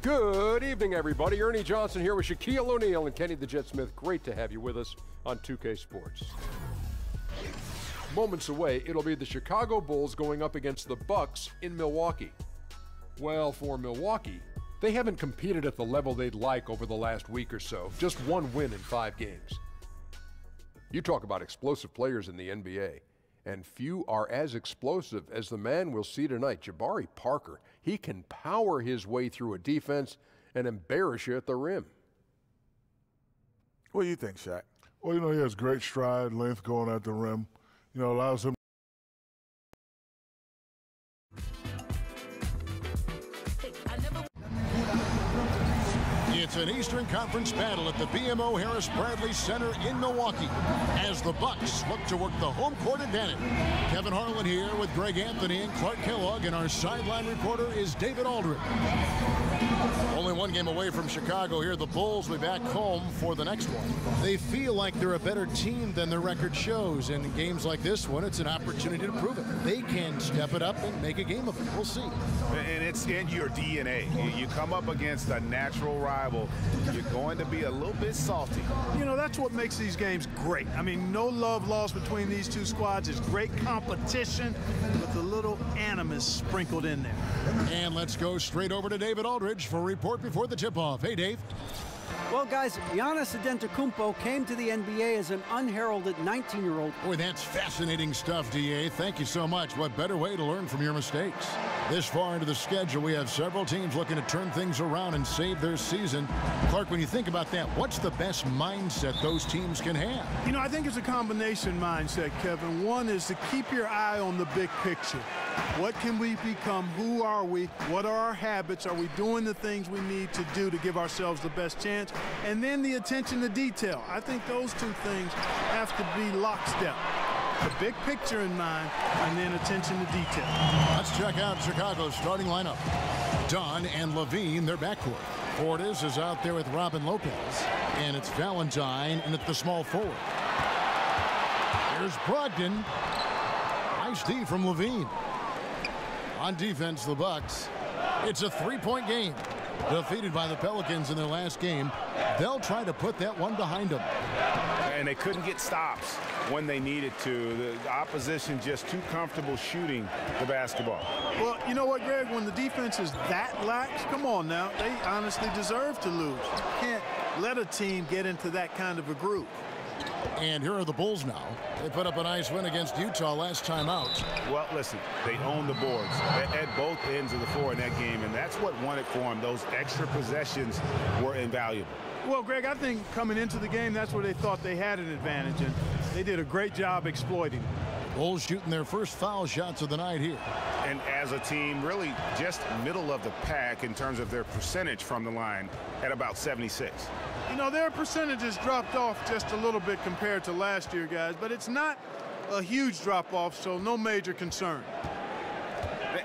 Good evening, everybody. Ernie Johnson here with Shaquille O'Neal and Kenny the Jet Smith. Great to have you with us on 2K Sports. Moments away, it'll be the Chicago Bulls going up against the Bucks in Milwaukee. Well, for Milwaukee, they haven't competed at the level they'd like over the last week or so. Just one win in 5 games. You talk about explosive players in the NBA, and few are as explosive as the man we'll see tonight, Jabari Parker. He can power his way through a defense and embarrass you at the rim. What do you think, Shaq? Well, you know, he has great stride, length going at the rim. You know, allows him. It's an Eastern Conference battle at the BMO Harris Bradley Center in Milwaukee as the Bucks look to work the home court advantage. Kevin Harlan here with Greg Anthony and Clark Kellogg, and our sideline reporter is David Aldridge. Only one game away from Chicago here. The Bulls will be back home for the next one. They feel like they're a better team than their record shows, and in games like this one, it's an opportunity to prove it. They can step it up and make a game of it. We'll see. And it's in your DNA. You come up against a natural rival, you're going to be a little bit salty. You know, that's what makes these games great. I mean, no love lost between these two squads. It's great competition with a little animus sprinkled in there. And let's go straight over to David Aldridge for a report before the tip-off. Hey, Dave. Well, guys, Giannis Antetokounmpo came to the NBA as an unheralded 19-year-old. Boy, that's fascinating stuff, D.A. Thank you so much. What better way to learn from your mistakes? This far into the schedule, we have several teams looking to turn things around and save their season. Clark, when you think about that, what's the best mindset those teams can have? You know, I think it's a combination mindset, Kevin. One is to keep your eye on the big picture. What can we become? Who are we? What are our habits? Are we doing the things we need to do to give ourselves the best chance? And then the attention to detail. I think those two things have to be lockstep. The big picture in mind, and then attention to detail. Let's check out Chicago's starting lineup. Dunn and Levine, their backcourt. Portis is out there with Robin Lopez. And it's Valentine in at the small forward. Here's Brogdon. Nice D from Levine. On defense, the Bucks. It's a 3-point game. Defeated by the Pelicans in their last game, they'll try to put that one behind them. And they couldn't get stops when they needed to. The opposition just too comfortable shooting the basketball. Well, you know what, Greg? When the defense is that lax, come on now, they honestly deserve to lose. You can't let a team get into that kind of a groove. And here are the Bulls now. They put up a nice win against Utah last time out. Well, listen, they own the boards at both ends of the floor in that game, and that's what won it for them. Those extra possessions were invaluable. Well, Greg, I think coming into the game, that's where they thought they had an advantage, and they did a great job exploiting it. Bulls shooting their first foul shots of the night here. And as a team, really just middle of the pack in terms of their percentage from the line at about 76. You know, their percentages dropped off just a little bit compared to last year, guys, but it's not a huge drop-off, so no major concern.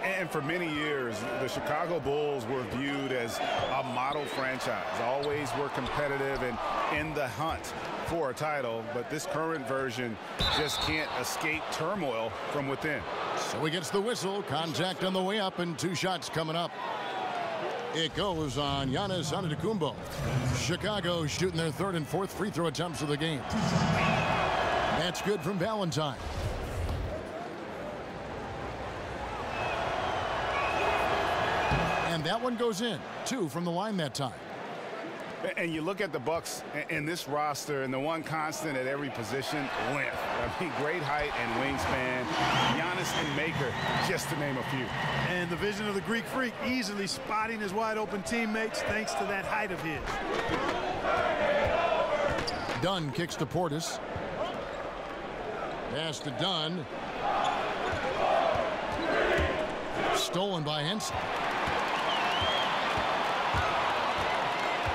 And for many years, the Chicago Bulls were viewed as a model franchise. Always were competitive and in the hunt for a title, but this current version just can't escape turmoil from within. So he gets the whistle, contact on the way up, and 2 shots coming up. It goes on Giannis Antetokounmpo. Chicago shooting their 3rd and 4th free throw attempts of the game. That's good from Valentine. And that one goes in. 2 from the line that time. And you look at the Bucks in this roster, and the one constant at every position, length. I mean, great height and wingspan. Giannis and Maker, just to name a few. And the vision of the Greek Freak, easily spotting his wide-open teammates thanks to that height of his. Dunn kicks to Portis. Pass to Dunn. Stolen by Henson.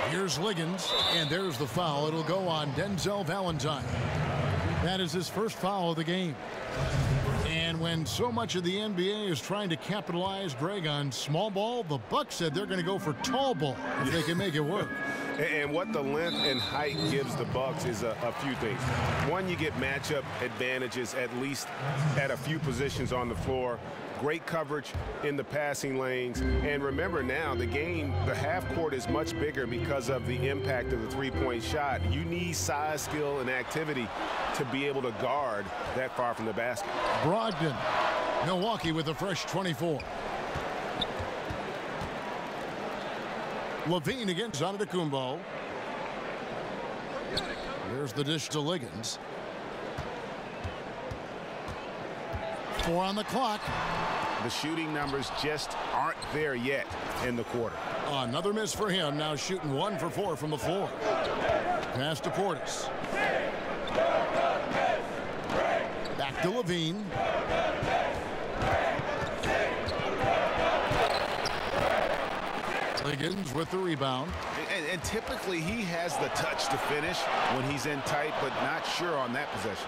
Here's Liggins, and there's the foul. It'll go on Denzel Valentine. That is his first foul of the game. And when so much of the NBA is trying to capitalize, Greg, on small ball, the Bucks said they're going to go for tall ball if they can make it work. And what the length and height gives the Bucks is a few things. One, you get matchup advantages at least at a few positions on the floor. Great coverage in the passing lanes. And remember now, the half court is much bigger because of the impact of the three-point shot. You need size, skill, and activity to be able to guard that far from the basket. Brogdon, Milwaukee with a fresh 24. Levine against Antetokounmpo. Here's the dish to Liggins. 4 on the clock. The shooting numbers just aren't there yet in the quarter. Another miss for him. Now shooting 1 for 4 from the floor. Pass to Portis. Back to Levine. Liggins with the rebound. And typically he has the touch to finish when he's in tight, but not sure on that possession.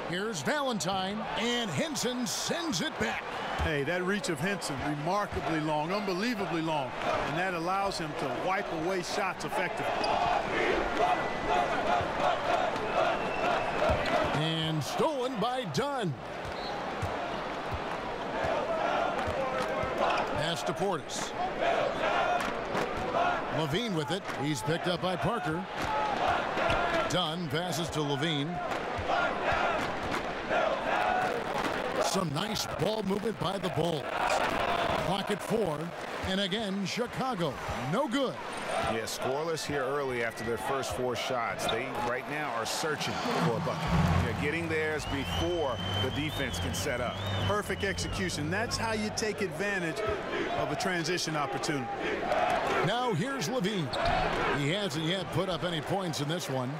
Here's Valentine, and Henson sends it back. Hey, that reach of Henson, remarkably long, unbelievably long, and that allows him to wipe away shots effectively. And stolen by Dunn. Pass to Portis. Levine with it. He's picked up by Parker. Dunn passes to Levine. Some nice ball movement by the Bulls. Clock at 4. And again, Chicago. No good. Yeah, scoreless here early after their first 4 shots. They right now are searching for a bucket. They're getting theirs before the defense can set up. Perfect execution. That's how you take advantage of a transition opportunity. Now here's Levine. He hasn't yet put up any points in this one.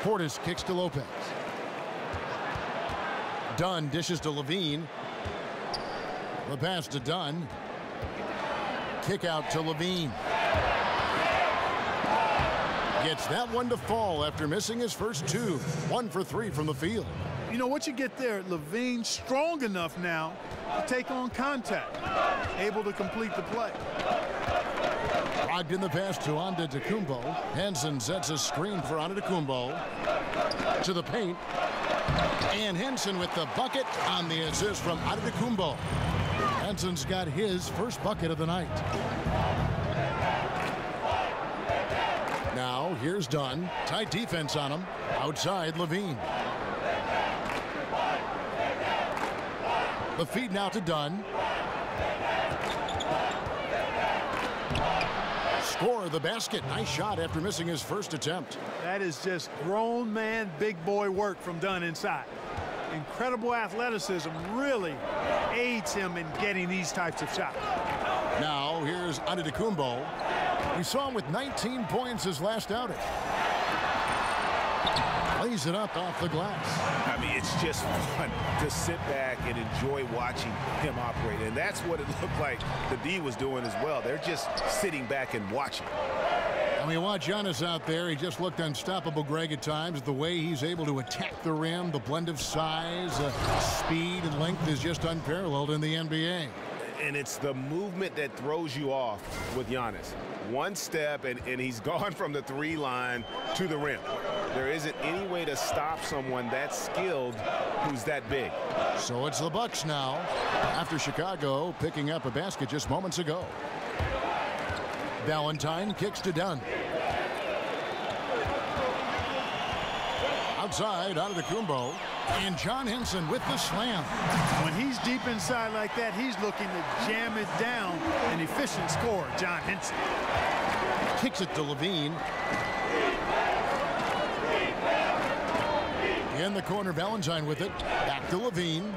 Portis kicks to Lopez. Dunn dishes to Levine. The pass to Dunn. Kick out to Levine. Gets that one to fall after missing his first 2. 1 for 3 from the field. You know what you get there? Levine strong enough now to take on contact. Able to complete the play. Brogdon the pass to Antetokounmpo. Henson sets a screen for Antetokounmpo. To the paint. And Henson with the bucket on the assist from Antetokounmpo. Henson's got his first bucket of the night. Now here's Dunn. Tight defense on him. Outside Levine. The feed now to Dunn. Score the basket. Nice shot after missing his first attempt. That is just grown man, big boy work from Dunn inside. Incredible athleticism really aids him in getting these types of shots. Now here's Antetokounmpo. We saw him with 19 points his last outing. Lays it up off the glass. I mean, it's just fun to sit back and enjoy watching him operate. And that's what it looked like the D was doing as well. They're just sitting back and watching. And we watch Giannis out there. He just looked unstoppable, Greg, at times. The way he's able to attack the rim, the blend of size, speed, and length is just unparalleled in the NBA. And it's the movement that throws you off with Giannis. One step, and he's gone from the 3 line to the rim. There isn't any way to stop someone that skilled who's that big. So it's the Bucks now, after Chicago picking up a basket just moments ago. Valentine kicks to Dunn. Outside, Antetokounmpo, and John Henson with the slam. When he's deep inside like that, he's looking to jam it down. An efficient scorer, John Henson. Kicks it to Levine. In the corner, Valentine with it. Back to Levine.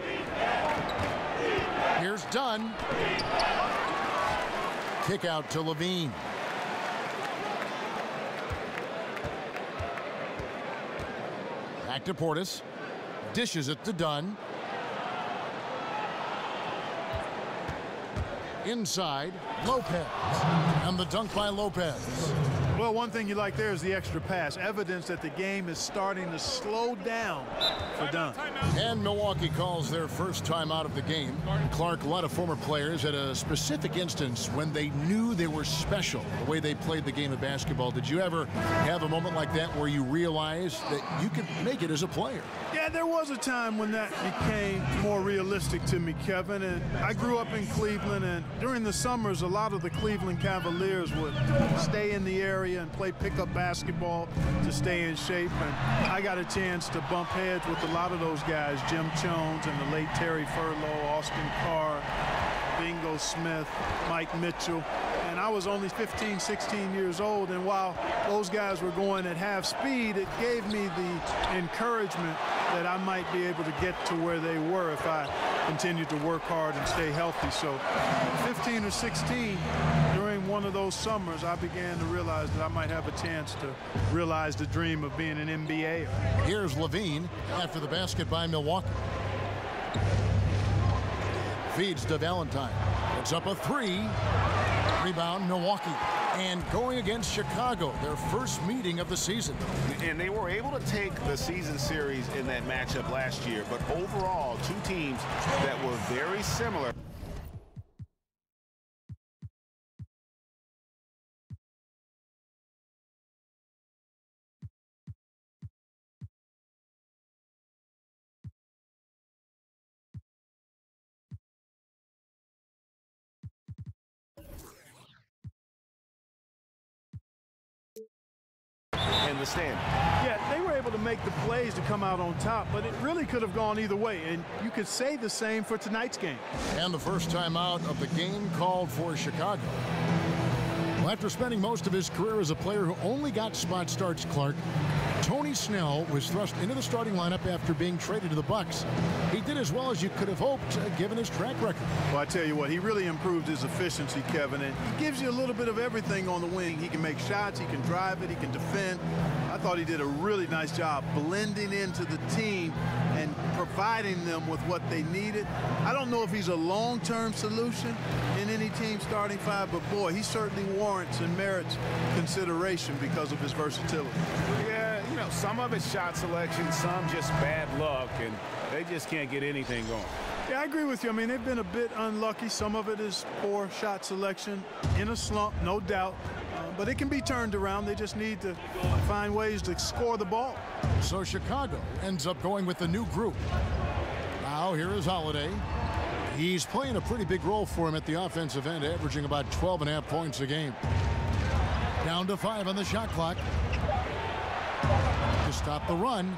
Here's Dunn. Kick out to Levine. Back to Portis. Dishes it to Dunn. Inside, Lopez. And the dunk by Lopez. Well, one thing you like there is the extra pass, evidence that the game is starting to slow down for Dunn. And Milwaukee calls their first time out of the game. Clark, a lot of former players had a specific instance when they knew they were special, the way they played the game of basketball. Did you ever have a moment like that where you realized that you could make it as a player? Yeah, there was a time when that became more realistic to me, Kevin. And I grew up in Cleveland, and during the summers, a lot of the Cleveland Cavaliers would stay in the area and play pickup basketball to stay in shape. And I got a chance to bump heads with a lot of those guys, Jim Jones and the late Terry Furlow, Austin Carr, Bingo Smith, Mike Mitchell. And I was only 15, 16 years old, and while those guys were going at half speed, it gave me the encouragement that I might be able to get to where they were if I continued to work hard and stay healthy. So 15 or 16, during one of those summers, I began to realize that I might have a chance to realize the dream of being an NBA. Here's Levine after the basket by Milwaukee. Feeds to Valentine. It's up a three. Rebound Milwaukee. And going against Chicago, their first meeting of the season. And they were able to take the season series in that matchup last year, but overall, two teams that were very similar. In the stand. Yeah, they were able to make the plays to come out on top, but it really could have gone either way, and you could say the same for tonight's game. And the first time out of the game called for Chicago. Well, after spending most of his career as a player who only got spot starts, Clark, Tony Snell was thrust into the starting lineup after being traded to the Bucks. He did as well as you could have hoped, given his track record. Well, I tell you what, he really improved his efficiency, Kevin, and he gives you a little bit of everything on the wing. He can make shots, he can drive it, he can defend. I thought he did a really nice job blending into the team and providing them with what they needed. I don't know if he's a long-term solution in any team starting five, but boy, he certainly warrants and merits consideration because of his versatility. Yeah, you know, some of it's shot selection, some just bad luck, and they just can't get anything going. Yeah, I agree with you. I mean, they've been a bit unlucky. Some of it is poor shot selection, in a slump, no doubt. But it can be turned around. They just need to find ways to score the ball. So Chicago ends up going with the new group. Now here is Holiday. He's playing a pretty big role for him at the offensive end, averaging about 12.5 points a game. Down to 5 on the shot clock. To stop the run.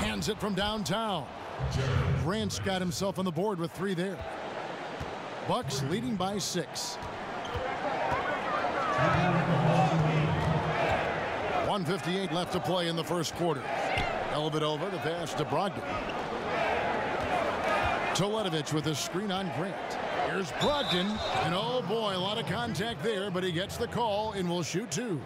Hands it from downtown. Grant's got himself on the board with 3 there. Bucks leading by 6. 1:58 left to play in the first quarter. Dellavedova, the pass to Brogdon. Teletovic with a screen on Grant. Here's Brogdon, and oh boy, a lot of contact there, but he gets the call and will shoot 2.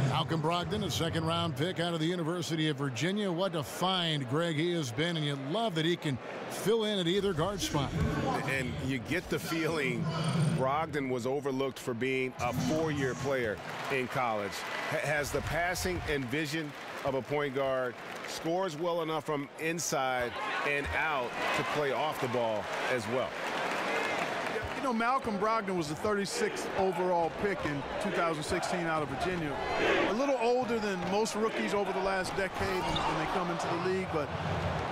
Malcolm Brogdon, a second-round pick out of the University of Virginia. What a find, Greg, he has been, and you love that he can fill in at either guard spot. And you get the feeling Brogdon was overlooked for being a 4-year player in college. Has the passing and vision of a point guard, scores well enough from inside and out to play off the ball as well. You know, Malcolm Brogdon was the 36th overall pick in 2016 out of Virginia. A little older than most rookies over the last decade when they come into the league, but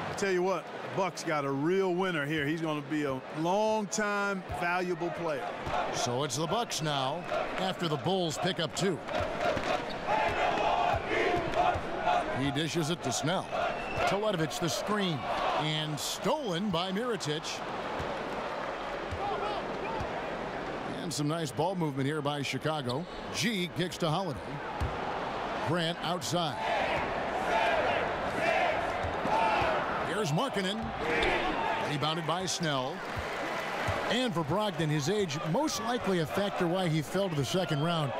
I tell you what, Bucks got a real winner here. He's going to be a long-time, valuable player. So it's the Bucks now after the Bulls pick up 2. He dishes it to Snell. Teletovic the screen, and stolen by Mirotic. And some nice ball movement here by Chicago. G kicks to Holiday. Grant outside. Here's Markkanen. Rebounded by Snell. And for Brogdon, his age most likely a factor why he fell to the second round.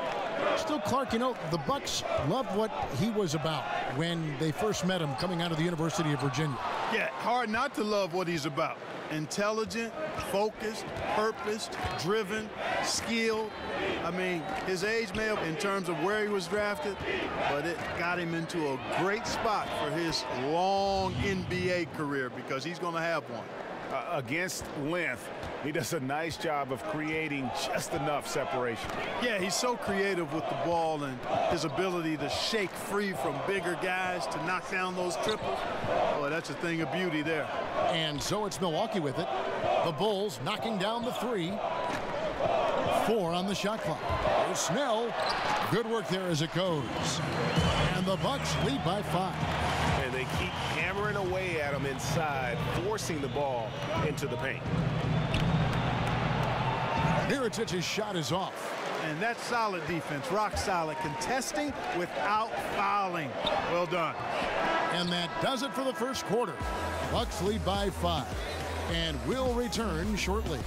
Still, Clark, you know, the Bucks loved what he was about when they first met him coming out of the University of Virginia. Yeah, hard not to love what he's about. intelligent, focused, purposed, driven, skilled. I mean, his age may have in terms of where he was drafted, but it got him into a great spot for his long NBA career because he's going to have one. Against length, he does a nice job of creating just enough separation. Yeah, he's so creative with the ball and his ability to shake free from bigger guys to knock down those triples. Oh, that's a thing of beauty there. And so it's Milwaukee with it. The Bulls knocking down the 3. 4 on the shot clock. Here's Snell. Good work there as it goes. And the Bucks lead by 5. And they keep hammering away at him inside, forcing the ball into the paint. Mirotić's shot is off. And that's solid defense, rock solid, contesting without fouling. Well done. And that does it for the first quarter. Bucks lead by 5. And we'll return shortly.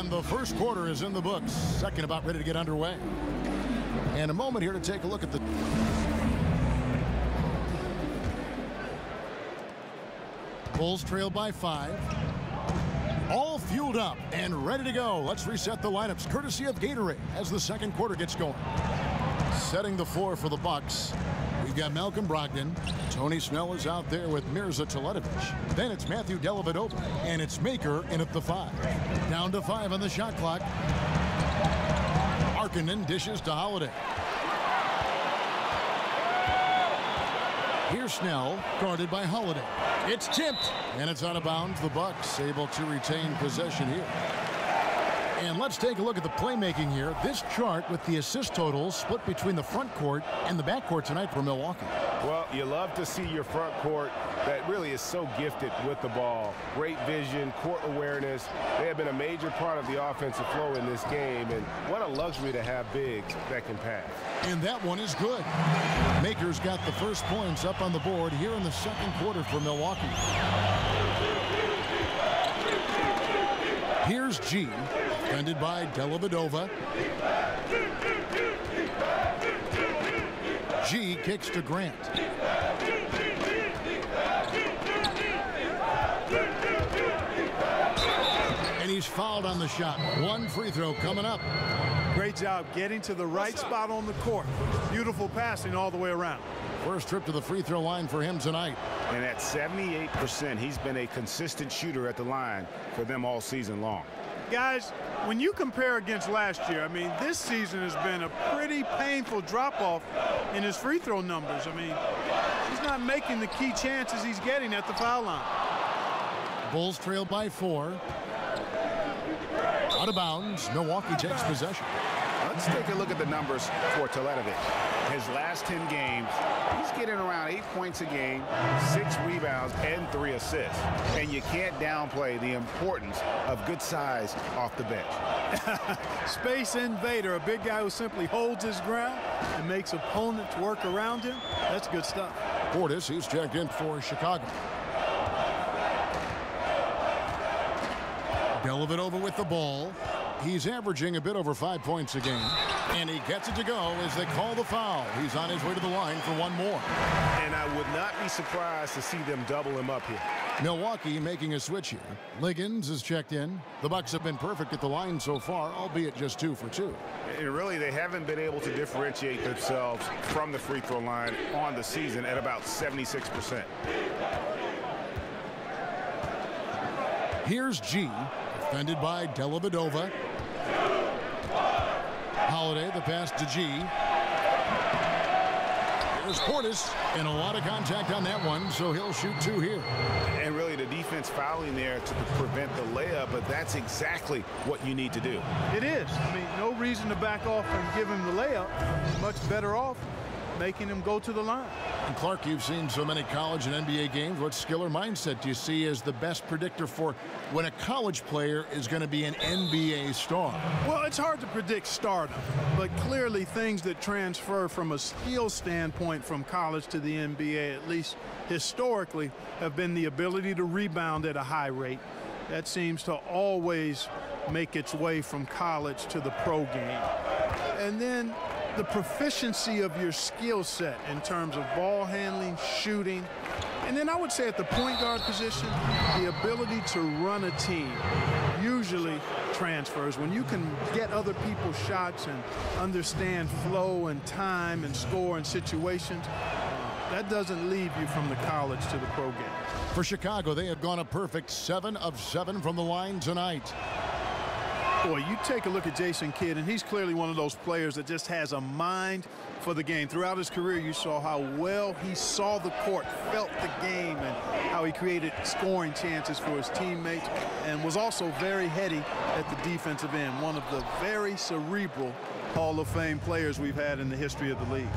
The first quarter is in the books. Second about ready to get underway. And a moment here to take a look at the Bulls trail by 5. All fueled up and ready to go. Let's reset the lineups courtesy of Gatorade as the second quarter gets going. Setting the floor for the Bucks. We've got Malcolm Brogdon. Tony Snell is out there with Mirza Teletovic. Then it's Matthew Dellavedova. And it's Maker in at the 5. Down to 5 on the shot clock. Markkanen dishes to Holiday. Here's Snell, guarded by Holiday. It's tipped, and it's out of bounds. The Bucks able to retain possession here. And let's take a look at the playmaking here. This chart with the assist totals split between the front court and the back court tonight for Milwaukee. Well, you love to see your front court that really is so gifted with the ball. Great vision, court awareness. They have been a major part of the offensive flow in this game, and what a luxury to have bigs that can pass. And that one is good. Maker's got the first points up on the board here in the second quarter for Milwaukee. Here's G, defended by Dellavedova. G kicks to Grant. And he's fouled on the shot. One free throw coming up. Great job getting to the right spot on the court. Beautiful passing all the way around. First trip to the free throw line for him tonight. And at 78%, he's been a consistent shooter at the line for them all season long. Guys, when you compare against last year, I mean, this season has been a pretty painful drop-off in his free throw numbers. I mean, he's not making the key chances he's getting at the foul line. Bulls trail by 4. Out of bounds. Milwaukee takes possession. Let's take a look at the numbers for Teletovic. His last 10 games, he's getting around 8 points a game, 6 rebounds, and 3 assists. And you can't downplay the importance of good size off the bench. Space invader, a big guy who simply holds his ground and makes opponents work around him. That's good stuff. Portis, he's checked in for Chicago. Dellavedova with the ball. He's averaging a bit over 5 points a game. And he gets it to go as they call the foul. He's on his way to the line for one more. And I would not be surprised to see them double him up here. Milwaukee making a switch here. Liggins is checked in. The Bucks have been perfect at the line so far, albeit just 2 for 2. And really, they haven't been able to differentiate themselves from the free throw line on the season at about 76%. Here's G, defended by Dellavedova. Holiday, the pass to G. There's Portis, and a lot of contact on that one, so he'll shoot 2 here. And really, the defense fouling there to prevent the layup, but that's exactly what you need to do. It is. I mean, no reason to back off and give him the layup. Much better off making him go to the line. And Clark, you've seen so many college and NBA games. What skill or mindset do you see as the best predictor for when a college player is going to be an NBA star? Well, it's hard to predict stardom, but clearly things that transfer from a skill standpoint from college to the NBA, at least historically, have been the ability to rebound at a high rate. That seems to always make its way from college to the pro game. And then the proficiency of your skill set in terms of ball handling, shooting, and then I would say at the point guard position, the ability to run a team usually transfers. When you can get other people's shots and understand flow and time and score and situations, that doesn't leave you from the college to the pro game. For Chicago, they have gone a perfect 7 of 7 from the line tonight. Boy, you take a look at Jason Kidd, and he's clearly one of those players that just has a mind for the game. Throughout his career, you saw how well he saw the court, felt the game, and how he created scoring chances for his teammates, and was also very heady at the defensive end. One of the very cerebral Hall of Fame players we've had in the history of the league.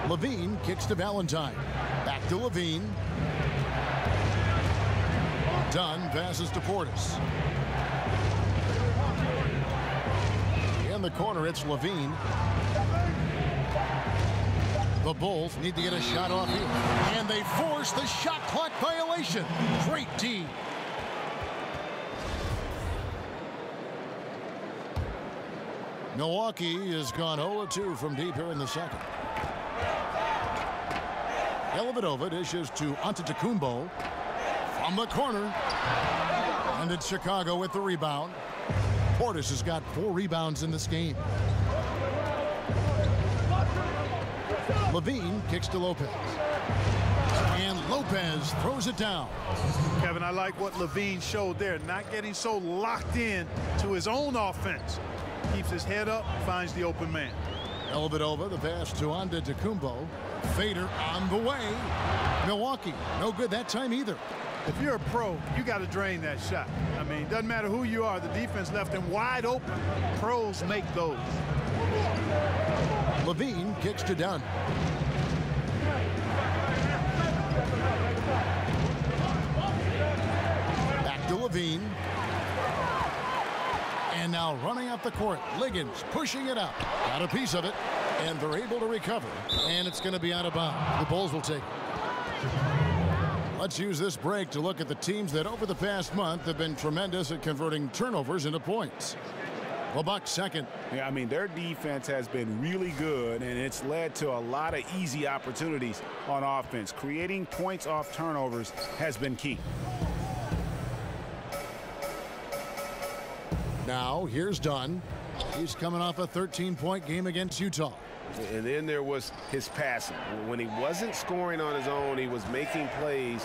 LaVine kicks to Valentine. Back to LaVine. Dunn passes to Portis. In the corner, it's LaVine. The Bulls need to get a shot off here. And they force the shot clock violation. Great D. Milwaukee has gone 0-2 from deep here in the second. Dellavedova dishes to Antetokounmpo from the corner. And it's Chicago with the rebound. Portis has got 4 rebounds in this game. LaVine kicks to Lopez. And Lopez throws it down. Kevin, I like what LaVine showed there, not getting so locked in to his own offense. Keeps his head up, finds the open man. Dellavedova, the pass to Antetokounmpo. Fader on the way. Milwaukee, no good that time either. If you're a pro, you got to drain that shot. I mean, doesn't matter who you are, the defense left him wide open. Pros make those. LaVine kicks to Dunn. Back to LaVine. And now running up the court, Liggins pushing it up. Got a piece of it, and they're able to recover. And it's going to be out of bounds. The Bulls will take it. Let's use this break to look at the teams that over the past month have been tremendous at converting turnovers into points. The Bucks second. Yeah, I mean, their defense has been really good, and it's led to a lot of easy opportunities on offense. Creating points off turnovers has been key. Now, here's Dunn. He's coming off a 13-point game against Utah. And then there was his passing. When he wasn't scoring on his own, he was making plays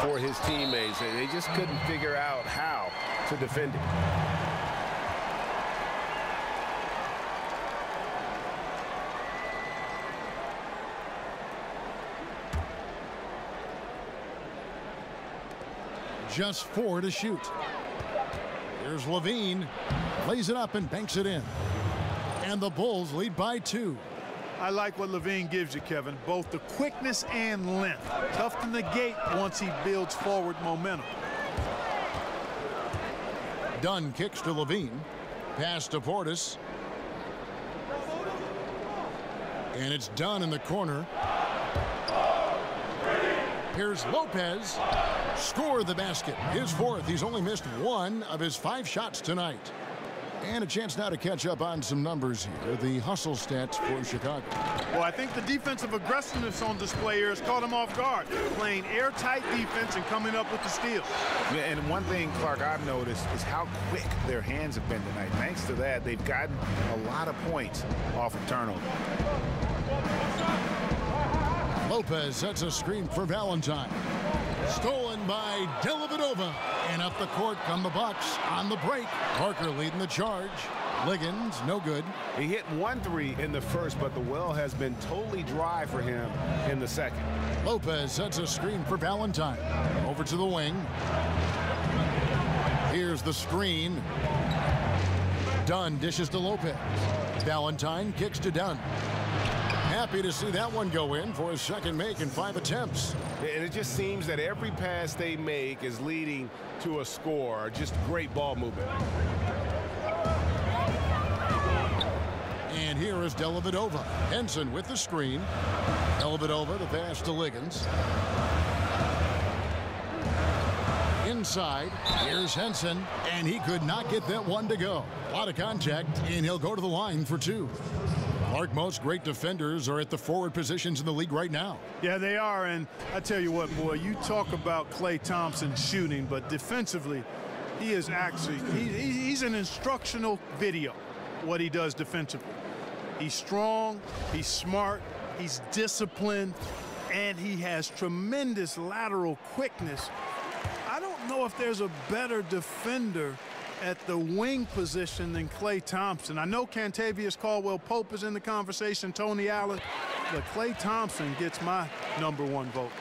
for his teammates, and they just couldn't figure out how to defend it. Just 4 to shoot. Here's LaVine. Lays it up and banks it in. And the Bulls lead by 2. I like what LaVine gives you, Kevin. Both the quickness and length. Tough to negate once he builds forward momentum. Dunn kicks to LaVine. Pass to Portis. And it's Dunn in the corner. Here's Lopez. Score the basket. His 4th. He's only missed 1 of his 5 shots tonight. And a chance now to catch up on some numbers here. The hustle stats for Chicago. Well, I think the defensive aggressiveness on display here has caught him off guard. Playing airtight defense and coming up with the steals. Yeah, and one thing, Clark, I've noticed is how quick their hands have been tonight. Thanks to that, they've gotten a lot of points off of turnover. Lopez sets a screen for Valentine. Stolen by Dellavedova. And up the court come the Bucks on the break. Parker leading the charge. Liggins, no good. He hit 1 3 in the first, but the well has been totally dry for him in the second. Lopez sets a screen for Valentine. Over to the wing. Here's the screen. Dunn dishes to Lopez. Valentine kicks to Dunn. Happy to see that one go in for his second make in 5 attempts. And it just seems that every pass they make is leading to a score. Just great ball movement. And here is Dellavedova. Henson with the screen. Dellavedova, the pass to Liggins. Inside, here's Henson, and he could not get that one to go. A lot of contact, and he'll go to the line for 2. Mark, most great defenders are at the forward positions in the league right now. Yeah, they are, and I tell you what, boy, you talk about Klay Thompson shooting, but defensively, he is actually, he's an instructional video, what he does defensively. He's strong, he's smart, he's disciplined, and he has tremendous lateral quickness. I don't know if there's a better defender at the wing position than Klay Thompson. I know Kentavious Caldwell-Pope is in the conversation, Tony Allen, but Klay Thompson gets my #1 vote.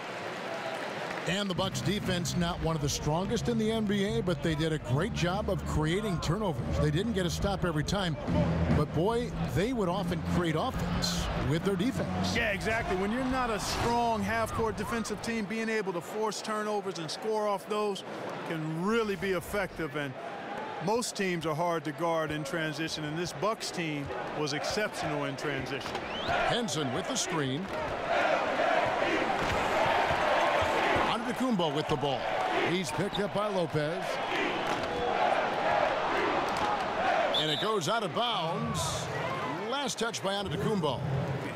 And the Bucks defense, not one of the strongest in the NBA, but they did a great job of creating turnovers. They didn't get a stop every time, but boy, they would often create offense with their defense. Yeah, exactly. When you're not a strong half-court defensive team, being able to force turnovers and score off those can really be effective. And most teams are hard to guard in transition, and this Bucks team was exceptional in transition. Henson with the screen. Antetokounmpo with the ball. He's picked up by Lopez. And it goes out of bounds. Last touch by Antetokounmpo.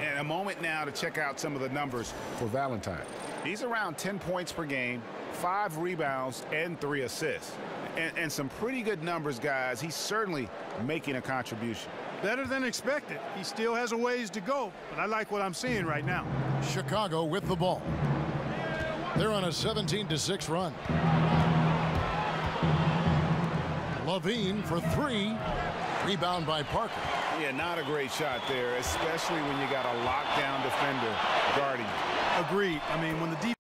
And a moment now to check out some of the numbers for Valentine. He's around 10 points per game, 5 rebounds, and 3 assists. And some pretty good numbers, guys. He's certainly making a contribution. Better than expected. He still has a ways to go, but I like what I'm seeing right now. Chicago with the ball. They're on a 17-6 run. Levine for 3. Rebound by Parker. Yeah, not a great shot there, especially when you got a lockdown defender guarding. Agreed. I mean, when the defense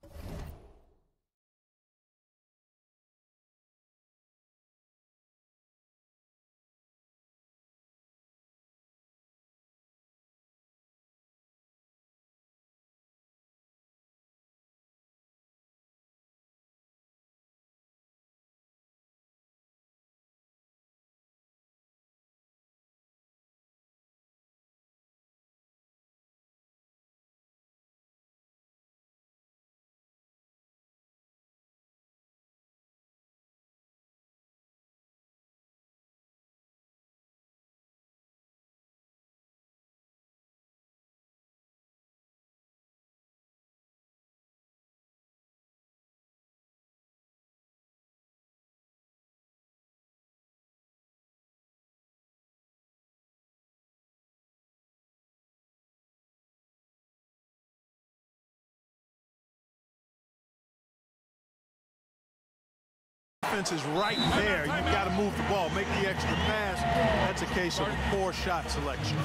is right there, you've got to move the ball, make the extra pass. That's a case of poor shot selection.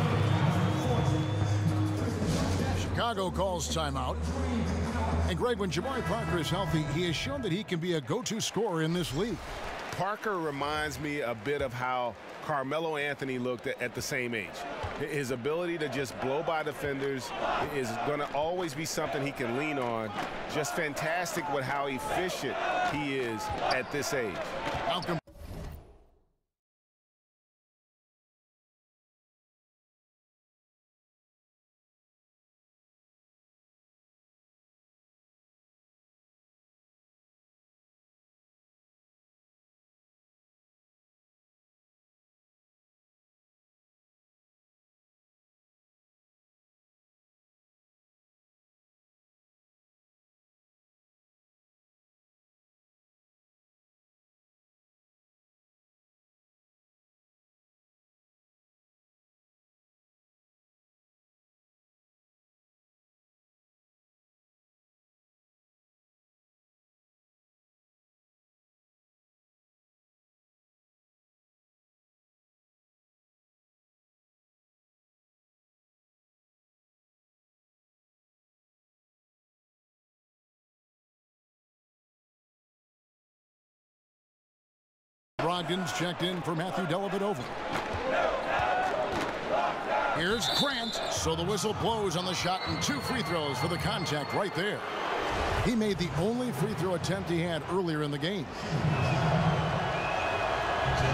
Chicago calls timeout. And Greg, when Jabari Parker is healthy, he has shown that he can be a go-to scorer in this league. Parker reminds me a bit of how Carmelo Anthony looked at the same age. His ability to just blow by defenders is going to always be something he can lean on. Just fantastic with how efficient he is at this age. Malcolm. Brogdon's checked in for Matthew Dellavedova. Here's Grant. So the whistle blows on the shot and 2 free throws for the contact right there. He made the only free throw attempt he had earlier in the game.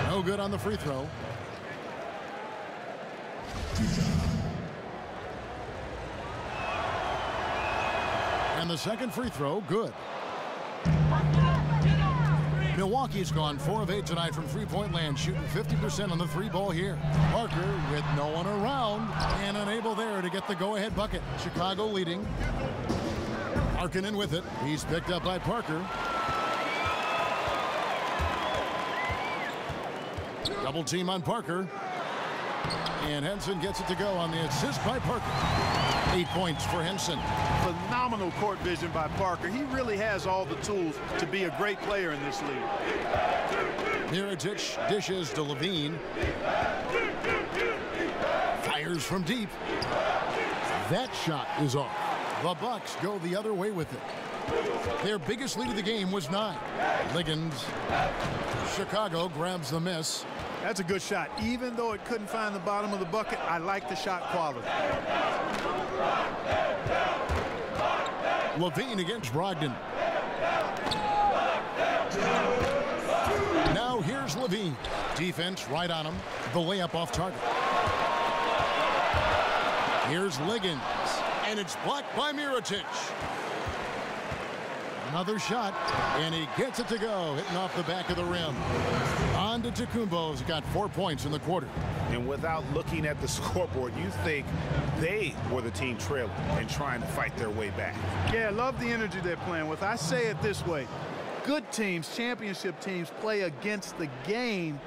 No good on the free throw. And the second free throw, good. Milwaukee's gone 4 of 8 tonight from three-point land, shooting 50% on the 3-ball here. Parker with no one around and unable there to get the go-ahead bucket. Chicago leading. Markkanen with it. He's picked up by Parker. Double team on Parker. And Henson gets it to go on the assist by Parker. 8 points for Henson. Phenomenal court vision by Parker. He really has all the tools to be a great player in this league. Mirotic dishes to Levine. Fires from deep. That shot is off. The Bucks go the other way with it. Their biggest lead of the game was 9. Liggins. Chicago grabs the miss. That's a good shot. Even though it couldn't find the bottom of the bucket, I like the shot quality. Levine against Brogdon. Now here's Levine. Defense right on him. The layup off target. Here's Liggins. And it's blocked by Mirotic. Another shot, and he gets it to go, hitting off the back of the rim. On to Tacumbo, who's got 4 points in the quarter. And without looking at the scoreboard, you think they were the team trailing and trying to fight their way back. Yeah, I love the energy they're playing with. I say it this way. Good teams, championship teams, play against the game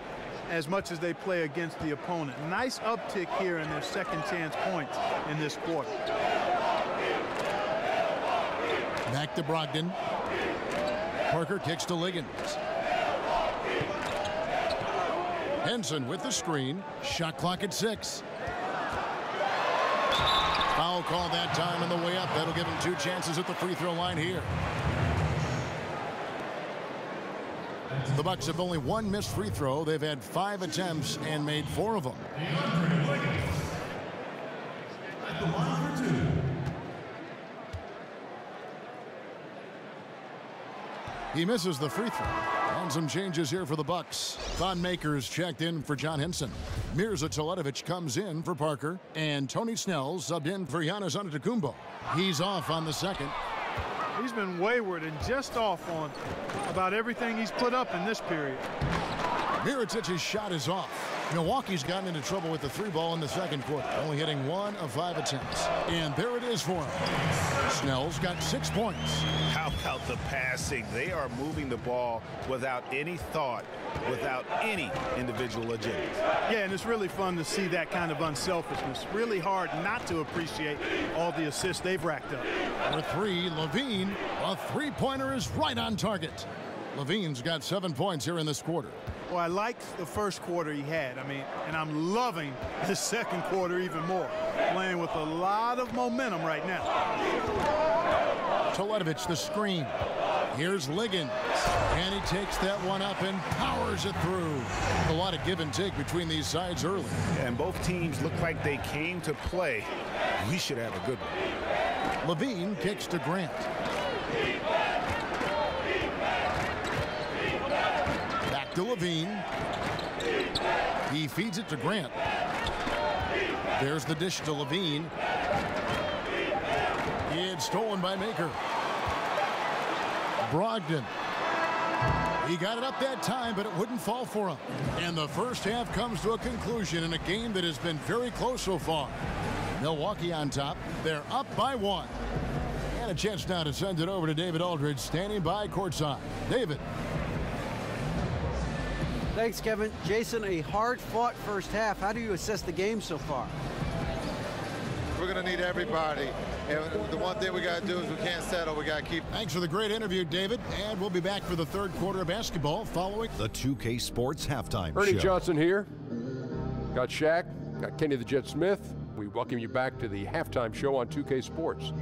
as much as they play against the opponent. Nice uptick here in their second chance points in this quarter. Back to Brogdon. Parker kicks to Liggins. Henson with the screen. Shot clock at 6. Foul call that time on the way up. That'll give him 2 chances at the free throw line here. The Bucks have only 1 missed free throw. They've had 5 attempts and made 4 of them. He misses the free throw. And some changes here for the Bucks. Thon Maker's checked in for John Henson. Mirza Teletovic comes in for Parker. And Tony Snell subbed in for Giannis Antetokounmpo. He's off on the second. He's been wayward and just off on about everything he's put up in this period. Mirotic's shot is off. Milwaukee's gotten into trouble with the 3-ball in the second quarter, only hitting 1 of 5 attempts. And there it is for him. Snell's got 6 points. How about the passing? They are moving the ball without any thought, without any individual agenda. Yeah, and it's really fun to see that kind of unselfishness. Really hard not to appreciate all the assists they've racked up. For 3, Levine. A 3-pointer is right on target. Levine's got 7 points here in this quarter. Well, I liked the first quarter he had. And I'm loving the second quarter even more. Playing with a lot of momentum right now. Teletovic the screen. Here's Liggins. And he takes that one up and powers it through. A lot of give and take between these sides early. And both teams look like they came to play. We should have a good one. Levine kicks to Grant. To Levine. He feeds it to Grant. There's the dish to Levine. It's stolen by Maker. Brogdon. He got it up that time, but it wouldn't fall for him. And the first half comes to a conclusion in a game that has been very close so far. Milwaukee on top. They're up by 1. And a chance now to send it over to David Aldridge, standing by courtside. David. Thanks, Kevin. Jason, a hard-fought first half. How do you assess the game so far? We're going to need everybody. And the one thing we got to do is we can't settle. We got to keep. Thanks for the great interview, David. And we'll be back for the third quarter of basketball following the 2K Sports Halftime Ernie Show. Johnson here. Got Shaq. Got Kenny the Jet Smith. We welcome you back to the halftime show on 2K Sports.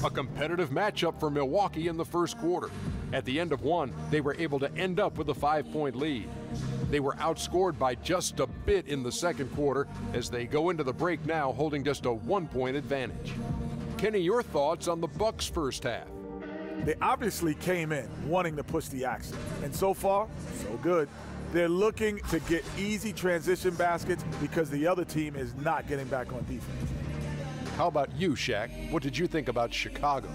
A competitive matchup for Milwaukee in the first quarter. At the end of 1, they were able to end up with a 5-point lead. They were outscored by just a bit in the second quarter as they go into the break now holding just a 1-point advantage. Kenny, your thoughts on the Bucks' first half? They obviously came in wanting to push the action, and so far, so good. They're looking to get easy transition baskets because the other team is not getting back on defense. How about you, Shaq? What did you think about Chicago?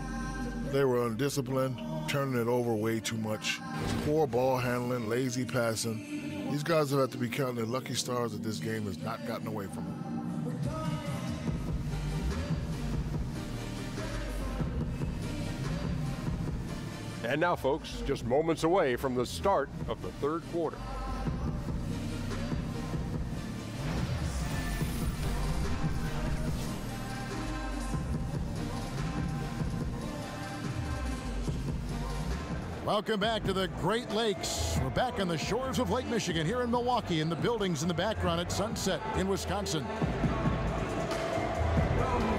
They were undisciplined, turning it over way too much. Poor ball handling, lazy passing. These guys have had to be counting their lucky stars that this game has not gotten away from them. And now, folks, just moments away from the start of the third quarter. Welcome back to the Great Lakes. We're back on the shores of Lake Michigan here in Milwaukee, in the buildings in the background at Sunset in Wisconsin.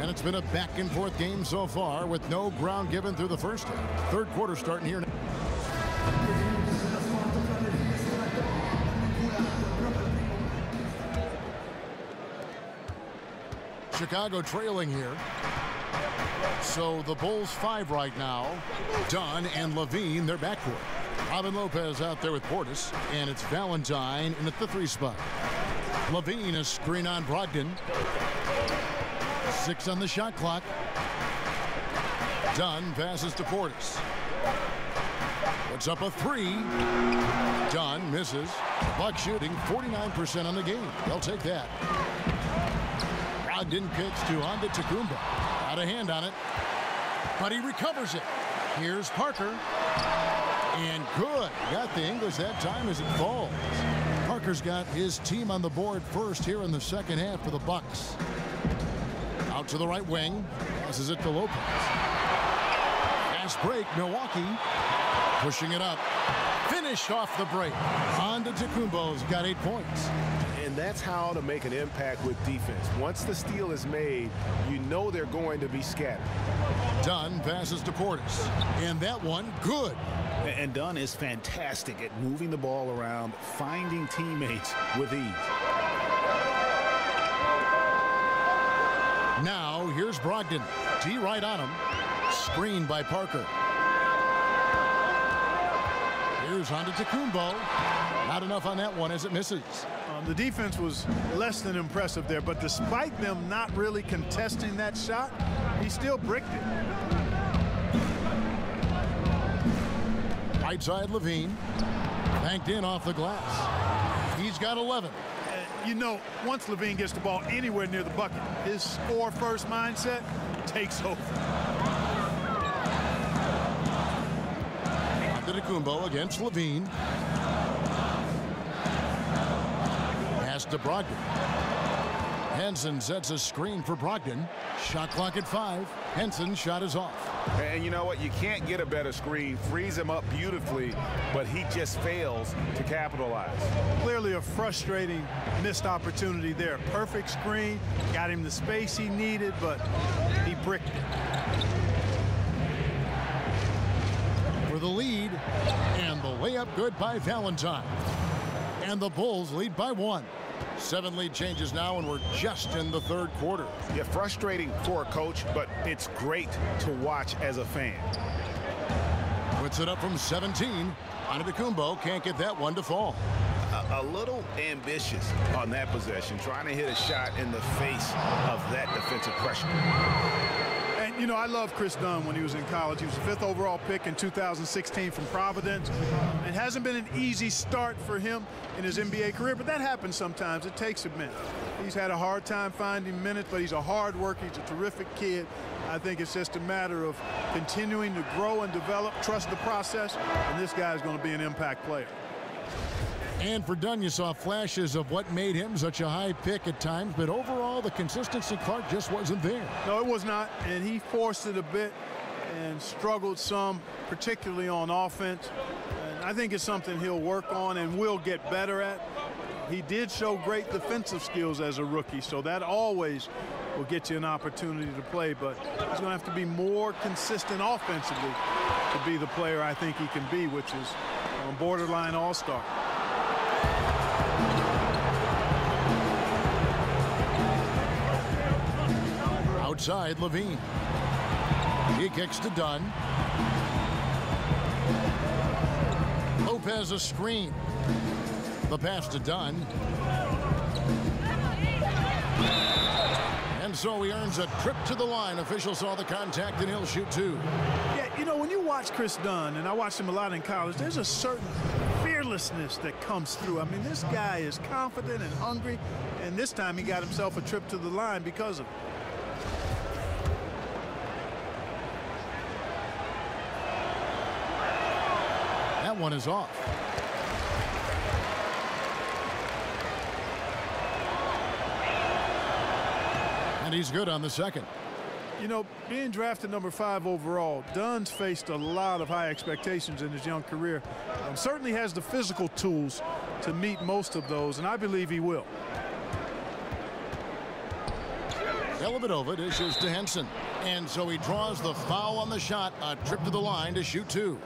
And it's been a back-and-forth game so far with no ground given through the first half. Third quarter starting here now. Chicago trailing here. So the Bulls 5 right now. Dunn and Levine, their backcourt. Robin Lopez out there with Portis, and it's Valentine in at the 3 spot. Levine, a screen on Brogdon. 6 on the shot clock. Dunn passes to Portis. Puts up a 3. Dunn misses. Bucks shooting 49% on the game. They'll take that. Brogdon kicks to Antetokounmpo. Out of hand on it, but he recovers it. Here's Parker, and good. Got the English that time as it falls. Parker's got his team on the board first here in the second half for the Bucks. Out to the right wing, passes it to Lopez. Fast break, Milwaukee pushing it up. Finished off the break. Antetokounmpo's got 8 points. And that's how to make an impact with defense. Once the steal is made, you know they're going to be scattered. Dunn passes to Portis, and that one good. And Dunn is fantastic at moving the ball around, finding teammates with ease. Now here's Brogdon. T right on him. Screened by Parker. Here's Antetokounmpo. Not enough on that one as it misses. The defense was less than impressive there, but despite them not really contesting that shot, he still bricked it. Right side Levine. Banked in off the glass. He's got 11. You know, once Levine gets the ball anywhere near the bucket, his score-first mindset takes over. Antetokounmpo against Levine. Pass to Brogdon. Henson sets a screen for Brogdon. Shot clock at 5. Henson's shot is off. And you know what? You can't get a better screen. Frees him up beautifully, but he just fails to capitalize. Clearly a frustrating missed opportunity there. Perfect screen, got him the space he needed, but he bricked it. For the lead, and the layup good by Valentine. And the Bulls lead by 1. 7 lead changes now, and we're just in the third quarter. Yeah, frustrating for a coach, but it's great to watch as a fan. Puts it up from 17. Antetokounmpo can't get that one to fall. A little ambitious on that possession, trying to hit a shot in the face of that defensive pressure. And, you know, I love Chris Dunn when he was in college. He was the 5th overall pick in 2016 from Providence. It hasn't been an easy start for him in his NBA career, but that happens sometimes. It takes a minute. He's had a hard time finding minutes, but he's a hard worker. He's a terrific kid. I think it's just a matter of continuing to grow and develop, trust the process, and this guy's going to be an impact player. And for Dunn, you saw flashes of what made him such a high pick at times, but overall the consistency, Clark, just wasn't there. No, it was not, and he forced it a bit and struggled some, particularly on offense. And I think it's something he'll work on and will get better at. He did show great defensive skills as a rookie, so that always will get you an opportunity to play, but he's going to have to be more consistent offensively to be the player I think he can be, which is on borderline all-star. outside Levine. He kicks to Dunn. Lopez a screen. The pass to Dunn. And so he earns a trip to the line. Officials saw the contact and he'll shoot 2. Yeah, you know, when you watch Chris Dunn, and I watched him a lot in college, there's a certain fearlessness that comes through. I mean, this guy is confident and hungry, and this time he got himself a trip to the line because of it. That one is off. And he's good on the second. You know, being drafted number 5 overall, Dunn's faced a lot of high expectations in his young career. Certainly has the physical tools to meet most of those, and I believe he will. Dellavedova dishes to Henson. And so he draws the foul on the shot. A trip to the line to shoot 2.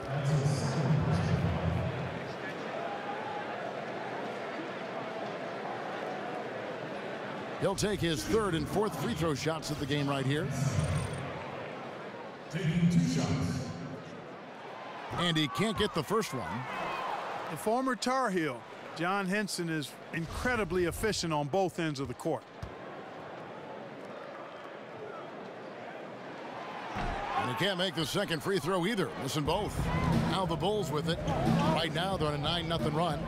He'll take his 3rd and 4th free throw shots of the game right here. Taking 2 shots. And he can't get the first one. The former Tar Heel, John Henson, is incredibly efficient on both ends of the court. And he can't make the second free throw either. Missing both. Now the Bulls with it. Right now they're on a 9-0 run.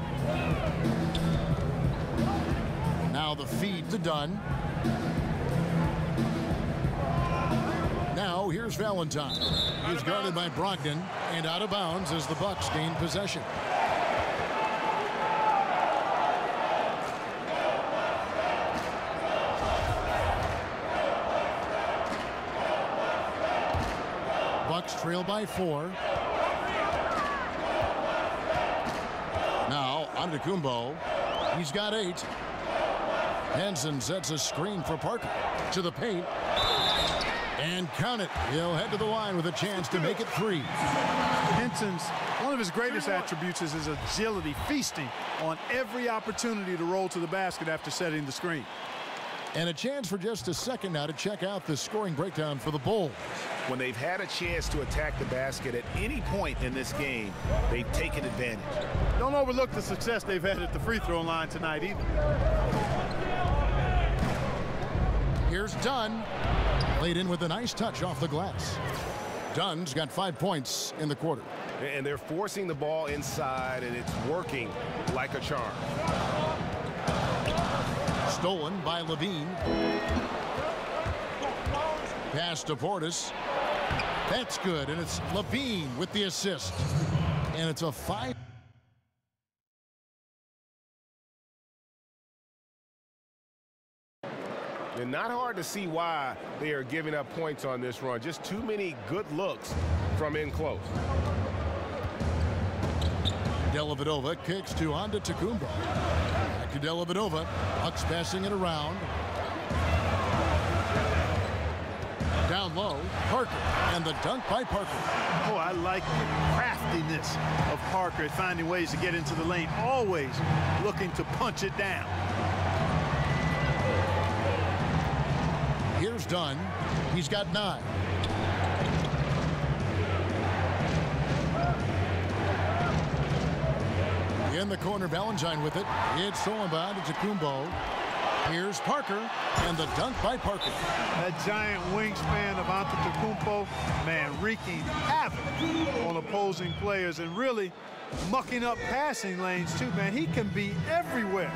Now the feed to Dunn. Now here's Valentine. He's guarded by Brogdon and out of bounds as the Bucks gain possession. Bucks trail by 4. Now Antetokounmpo. He's got 8. Henson sets a screen for Parker to the paint. And count it. He'll head to the line with a chance to make it 3. Henson's, one of his greatest attributes is his agility, feasting on every opportunity to roll to the basket after setting the screen. And a chance for just a second now to check out the scoring breakdown for the Bulls. When they've had a chance to attack the basket at any point in this game, they've taken advantage. Don't overlook the success they've had at the free throw line tonight either. Here's Dunn. Laid in with a nice touch off the glass. Dunn's got 5 points in the quarter. And they're forcing the ball inside, and it's working like a charm. Stolen by Levine. Pass to Portis. That's good, and it's Levine with the assist. And it's a 5. And not hard to see why they are giving up points on this run. Just too many good looks from in close. Dellavedova kicks to Antetokounmpo. Back to Dellavedova. Bucks passing it around. Down low, Parker, and the dunk by Parker. Oh, I like the craftiness of Parker at finding ways to get into the lane, always looking to punch it down. Here's Dunn. He's got 9. In the corner, Valentine with it. It's stolen by Antetokounmpo. Here's Parker, and the dunk by Parker. That giant wingspan of Antetokounmpo, man, wreaking havoc on opposing players and really mucking up passing lanes too, man. He can be everywhere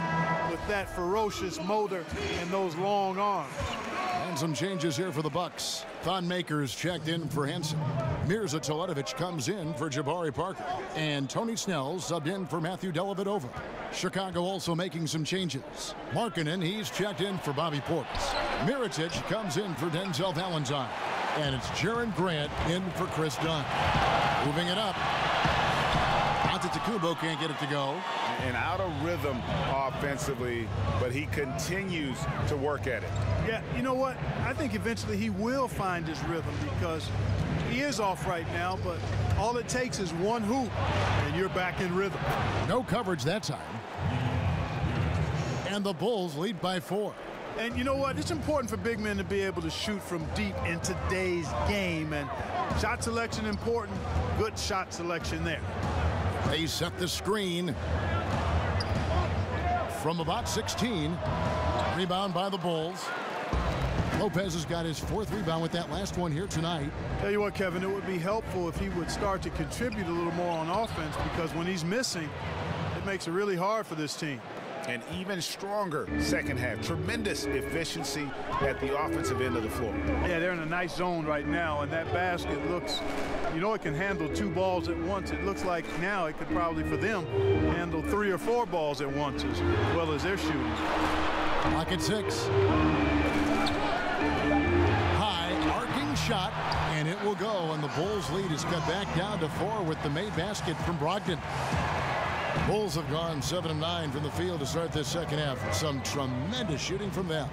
with that ferocious motor and those long arms. And some changes here for the Bucks. Thon Maker's checked in for Henson. Mirza Teletovic comes in for Jabari Parker. And Tony Snell subbed in for Matthew Dellavedova. Chicago also making some changes. Markkanen, he's checked in for Bobby Portis. Mirotic comes in for Denzel Valentine. And it's Jaren Grant in for Chris Dunn. Moving it up. Antetokounmpo can't get it to go. And out of rhythm offensively, but he continues to work at it. Yeah, you know what? I think eventually he will find his rhythm because he is off right now, but all it takes is one hoop and you're back in rhythm. No coverage that time. And the Bulls lead by 4. And you know what? It's important for big men to be able to shoot from deep in today's game. And shot selection important. Good shot selection there. They set the screen from about 16. Rebound by the Bulls. Lopez has got his 4th rebound with that last one here tonight. Tell you what, Kevin, it would be helpful if he would start to contribute a little more on offense, because when he's missing, it makes it really hard for this team. And even stronger second half. Tremendous efficiency at the offensive end of the floor. Yeah, they're in a nice zone right now, and that basket looks, you know, it can handle 2 balls at once. It looks like now it could probably, for them, handle 3 or 4 balls at once as well as they're shooting. Clock at 6. High arcing shot, and it will go, and the Bulls lead is cut back down to 4 with the made basket from Brogdon. Bulls have gone 7 of 9 from the field to start this second half. Some tremendous shooting from them.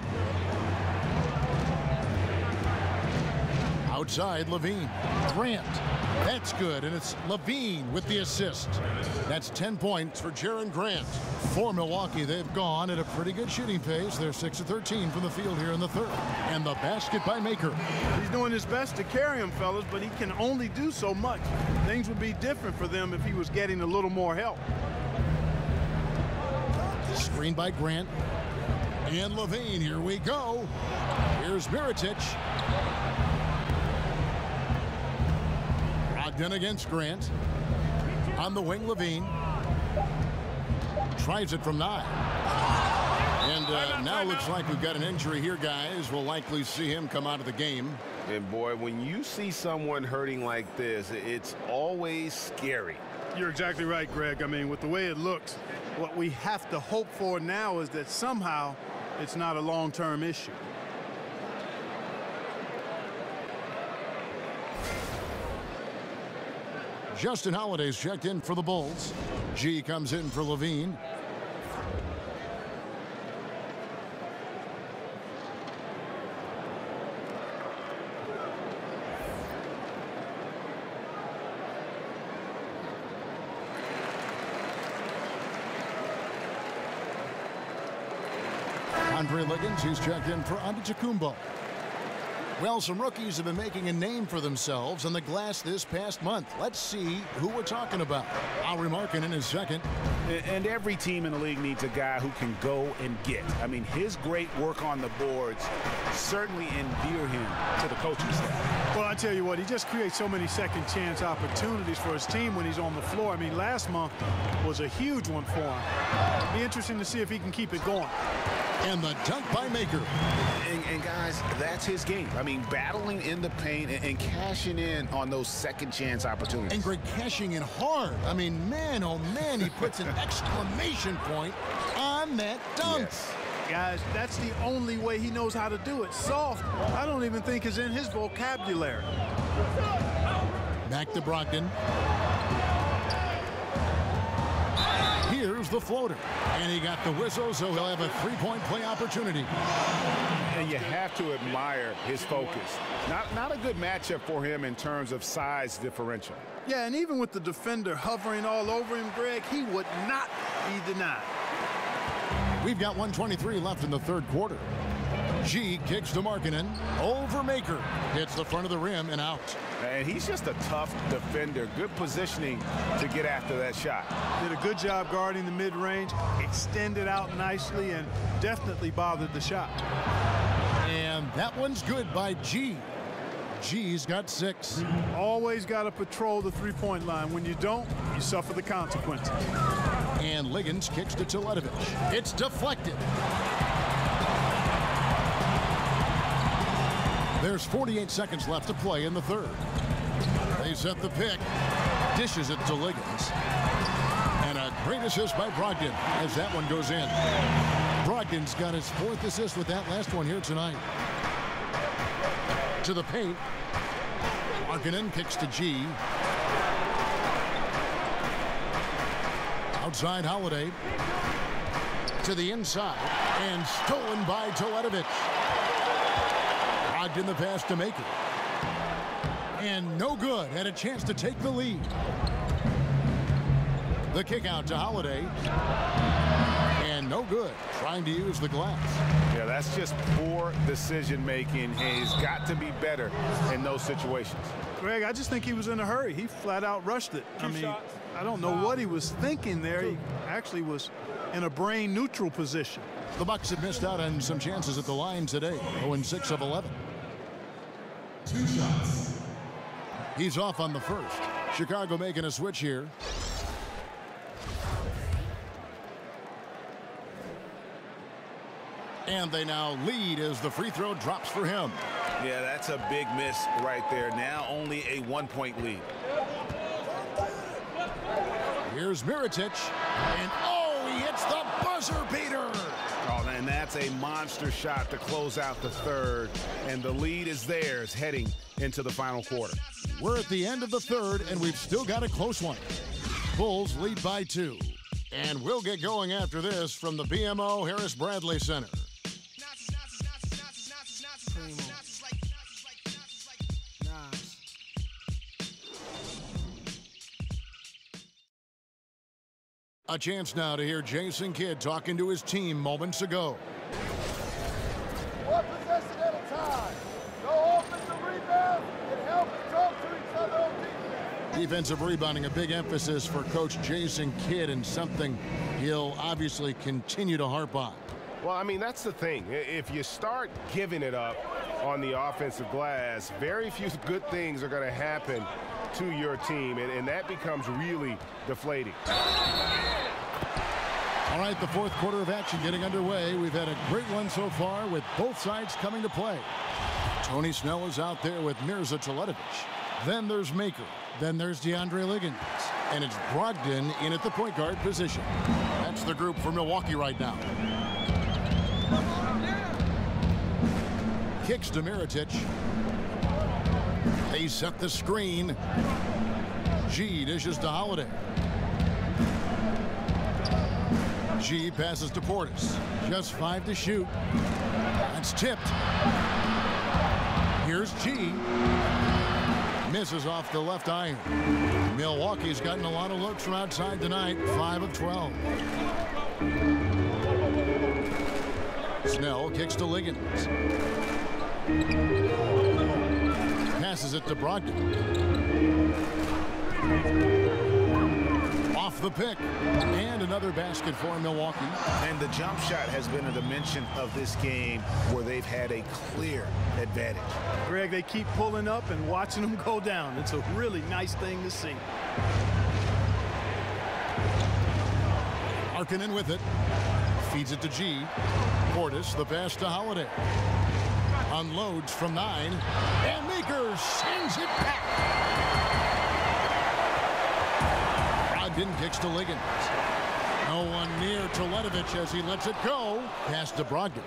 Outside, Levine. Grant. That's good, and it's Levine with the assist. That's 10 points for Jaren Grant. For Milwaukee, they've gone at a pretty good shooting pace. They're 6 of 13 from the field here in the third. And the basket by Maker. He's doing his best to carry him, fellas, but he can only do so much. Things would be different for them if he was getting a little more help. Screen by Grant. And Levine, here we go. Here's Mirotic. Brogdon against Grant. On the wing, Levine. Tries it from 9. And now looks like we've got an injury here, guys. We'll likely see him come out of the game. And boy, when you see someone hurting like this, it's always scary. You're exactly right, Greg. I mean, with the way it looks, what we have to hope for now is that somehow it's not a long-term issue. Justin Holiday's checked in for the Bulls. G comes in for Levine. Andre Liggins, he's checked in for Antetokounmpo. Well, some rookies have been making a name for themselves on the glass this past month. Let's see who we're talking about. Lauri Markkanen is second. And every team in the league needs a guy who can go and get. I mean, his great work on the boards certainly endear him to the coaching staff. Well, I tell you what, he just creates so many second chance opportunities for his team when he's on the floor. I mean, last month was a huge one for him. It'll be interesting to see if he can keep it going. And the dunk by Maker. And guys, that's his game. I mean, battling in the paint and cashing in on those second chance opportunities. And Greg cashing in hard. I mean, man, oh man, he puts an exclamation point on that dunk. Yes. Guys, that's the only way he knows how to do it. Soft, I don't even think is in his vocabulary. Back to Brogdon. Here's the floater. And he got the whistle, so he'll have a three-point play opportunity. And you have to admire his focus. Not a good matchup for him in terms of size differential. Yeah, and even with the defender hovering all over him, Greg, he would not be denied. We've got 1:23 left in the third quarter. G kicks to Markkanen. Over Maker. Hits the front of the rim and out. And he's just a tough defender. Good positioning to get after that shot. Did a good job guarding the mid-range. Extended out nicely and definitely bothered the shot. And that one's good by G. G's got 6. Always got to patrol the three-point line. When you don't, you suffer the consequences. And Liggins kicks to Teletovic. It's deflected. There's 48 seconds left to play in the third. They set the pick. Dishes it to Liggins. And a great assist by Brogdon as that one goes in. Brogdon's got his 4th assist with that last one here tonight. To the paint. Markkanen kicks to G. Outside Holiday. To the inside. And stolen by Teletovic. Brogdon the pass to Maker. And no good. Had a chance to take the lead. The kick out to Holiday. And no good. Trying to use the glass. Yeah, that's just poor decision making. He's got to be better in those situations. Greg, I just think he was in a hurry. He flat out rushed it. I mean, I don't know what he was thinking there. He actually was in a brain neutral position. The Bucks have missed out on some chances at the line today. 0-6 of 11. 2 shots. He's off on the first. Chicago making a switch here. And they now lead as the free throw drops for him. Yeah, that's a big miss right there. Now only a 1-point lead. Here's Mirotic. And oh, he hits the buzzer beater. Oh, and that's a monster shot to close out the third. And the lead is theirs heading into the final quarter. We're at the end of the third, and we've still got a close one. Bulls lead by 2. And we'll get going after this from the BMO Harris Bradley Center. A chance now to hear Jason Kidd talking to his team moments ago. One possession at a time. No offensive rebound and help and talk to each other on defense. Defensive rebounding, a big emphasis for Coach Jason Kidd, and something he'll obviously continue to harp on. Well, I mean, that's the thing. If you start giving it up on the offensive glass, very few good things are going to happen to your team, and that becomes really deflating. All right, the fourth quarter of action getting underway. We've had a great one so far with both sides coming to play. Tony Snell is out there with Mirza Teletovic. Then there's Maker. Then there's DeAndre Liggins. And it's Brogdon in at the point guard position. That's the group for Milwaukee right now. Kicks to Mirotic. They set the screen. G dishes to Holiday. G passes to Portis. Just 5 to shoot. That's tipped. Here's G. Misses off the left iron. Milwaukee's gotten a lot of looks from outside tonight. 5 of 12. Snell kicks to Liggins. Passes it to Brogdon. Off the pick. And another basket for Milwaukee. And the jump shot has been a dimension of this game where they've had a clear advantage. Greg, they keep pulling up and watching them go down. It's a really nice thing to see. Markkanen with it. Feeds it to G. Portis, the pass to Holiday. Unloads from 9. And Maker sends it back. Brogdon kicks to Liggins. No one near Teletovic as he lets it go. Pass to Brogdon.